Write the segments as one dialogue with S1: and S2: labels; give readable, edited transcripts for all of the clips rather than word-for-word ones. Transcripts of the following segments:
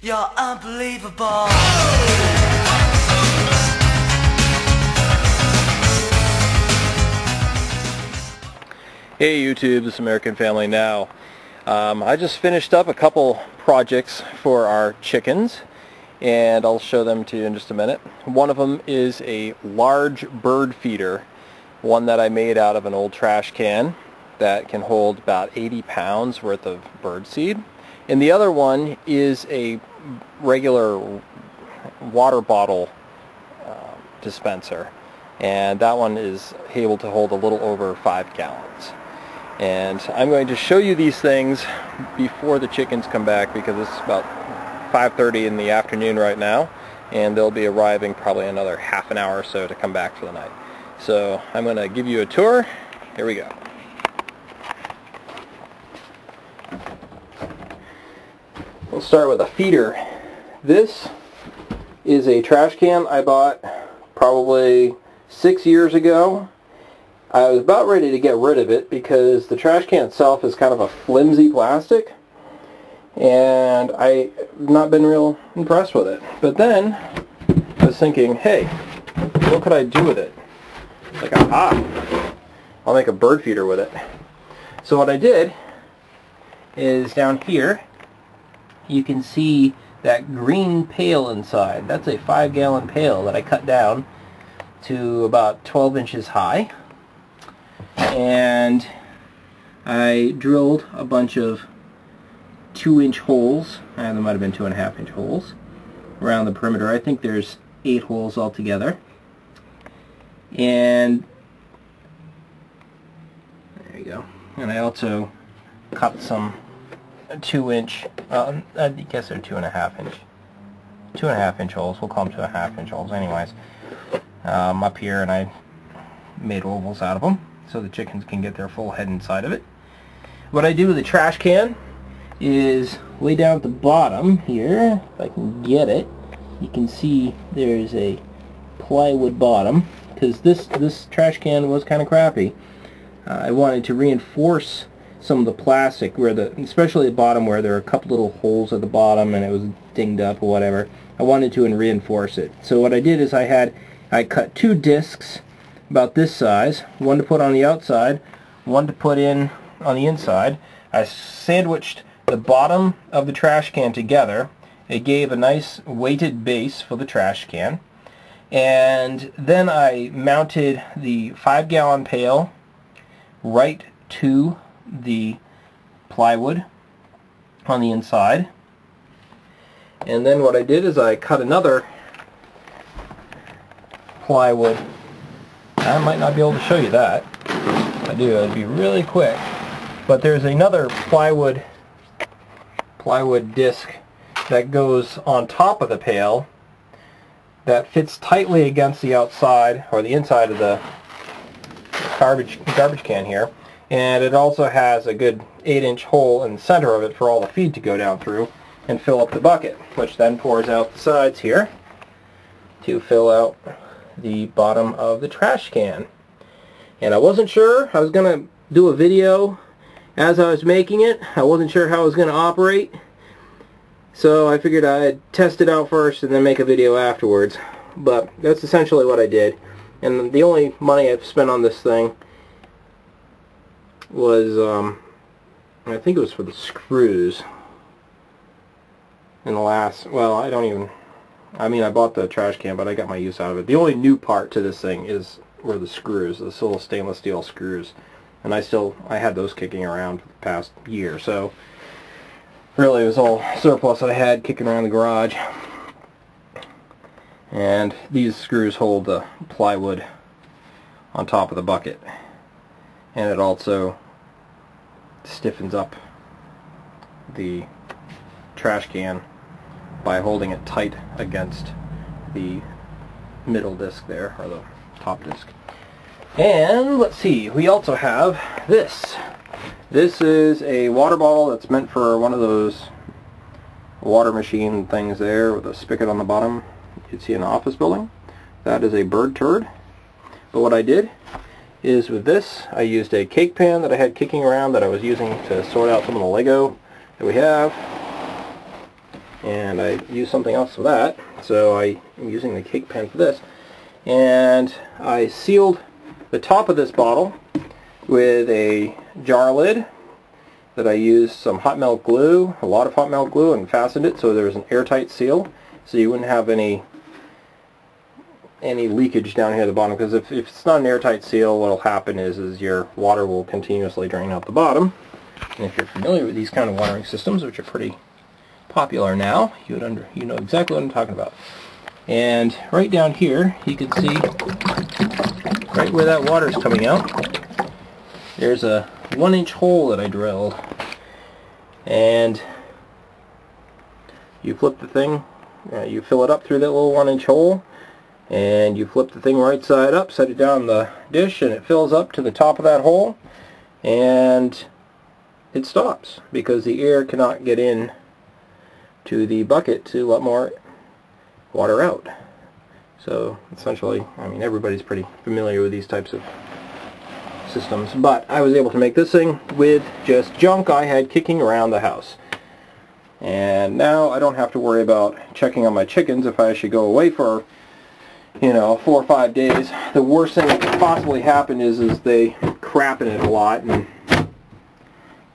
S1: You're unbelievable.
S2: Hey YouTube, this is American Family Now. I just finished up a couple projects for our chickens, and I'll show them to you in just a minute. One of them is a large bird feeder, one that I made out of an old trash can that can hold about 80 pounds worth of bird seed. And the other one is a regular water bottle dispenser, and that one is able to hold a little over 5 gallons. And I'm going to show you these things before the chickens come back, because it's about 5:30 in the afternoon right now, and they'll be arriving probably another half an hour or so to come back for the night. So I'm going to give you a tour. Here we go. We'll start with a feeder. This is a trash can I bought probably 6 years ago. I was about ready to get rid of it because the trash can itself is kind of a flimsy plastic, and I've not been real impressed with it. But then I was thinking, hey, what could I do with it? Like, aha, I'll make a bird feeder with it. So what I did is, down here you can see that green pail inside. That's a 5-gallon pail that I cut down to about 12 inches high. And I drilled a bunch of 2-inch holes, and there might have been 2.5-inch holes, around the perimeter. I think there's 8 holes altogether. And there you go. And I also cut some 2-inch, I guess they're 2.5-inch holes. We'll call them 2.5-inch holes anyways, up here, and I made ovals out of them so the chickens can get their full head inside of it. What I do with the trash can is, way down at the bottom here, if I can get it, you can see there's a plywood bottom, because this trash can was kind of crappy. I wanted to reinforce some of the plastic, where especially the bottom, where there are a couple little holes at the bottom and it was dinged up or whatever. I wanted to reinforce it. So what I did is I cut 2 discs about this size, one to put on the outside, one to put in on the inside. I sandwiched the bottom of the trash can together. It gave a nice weighted base for the trash can. And then I mounted the 5-gallon pail right to the plywood on the inside. And then what I did is I cut another plywood. I might not be able to show you that. If I do, it'd be really quick. But there's another plywood disc that goes on top of the pail that fits tightly against the outside, or the inside of the garbage can here. And it also has a good 8-inch hole in the center of it for all the feed to go down through and fill up the bucket, which then pours out the sides here to fill out the bottom of the trash can. And I wasn't sure. I was going to do a video as I was making it. I wasn't sure how it was going to operate, so I figured I'd test it out first and then make a video afterwards. But that's essentially what I did. And the only money I've spent on this thing was, I think it was for the screws. In the last, well, I bought the trash can, but I got my use out of it. The only new part to this thing were the screws, the little stainless steel screws. And I had those kicking around for the past year, so really it was all surplus I had kicking around the garage. And these screws hold the plywood on top of the bucket. And it also stiffens up the trash can by holding it tight against the middle disc there, or the top disc. And let's see, we also have this. This is a water bottle that's meant for one of those water machine things there with a spigot on the bottom you'd see in an office building. That is a bird turd. But what I did is, with this, I used a cake pan that I had kicking around that I was using to sort out some of the Lego that we have. and I use something else for that. So I am using the cake pan for this. And I sealed the top of this bottle with a jar lid that I used some hot melt glue, a lot of hot melt glue, and fastened it so there was an airtight seal, so you wouldn't have any leakage down here at the bottom, because if it's not an airtight seal, what will happen is your water will continuously drain out the bottom. And if you're familiar with these kind of watering systems, which are pretty popular now, you know exactly what I'm talking about. And right down here, you can see right where that water is coming out, there's a 1-inch hole that I drilled. And you flip the thing, you fill it up through that little 1-inch hole, and you flip the thing right side up, set it down the dish, and it fills up to the top of that hole, and it stops because the air cannot get in to the bucket to let more water out. So essentially, I mean, everybody's pretty familiar with these types of systems, but I was able to make this thing with just junk I had kicking around the house. And now I don't have to worry about checking on my chickens if I should go away for, 4 or 5 days. The worst thing that could possibly happen is they crap in it a lot and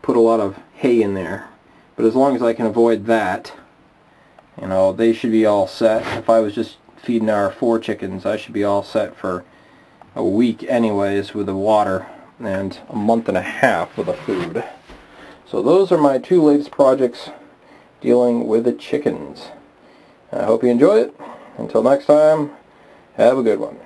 S2: put a lot of hay in there. But as long as I can avoid that, they should be all set. If I was just feeding our 4 chickens, I should be all set for a week anyways with the water, and a month and a half with the food. So those are my 2 latest projects dealing with the chickens. I hope you enjoy it. Until next time, have a good one.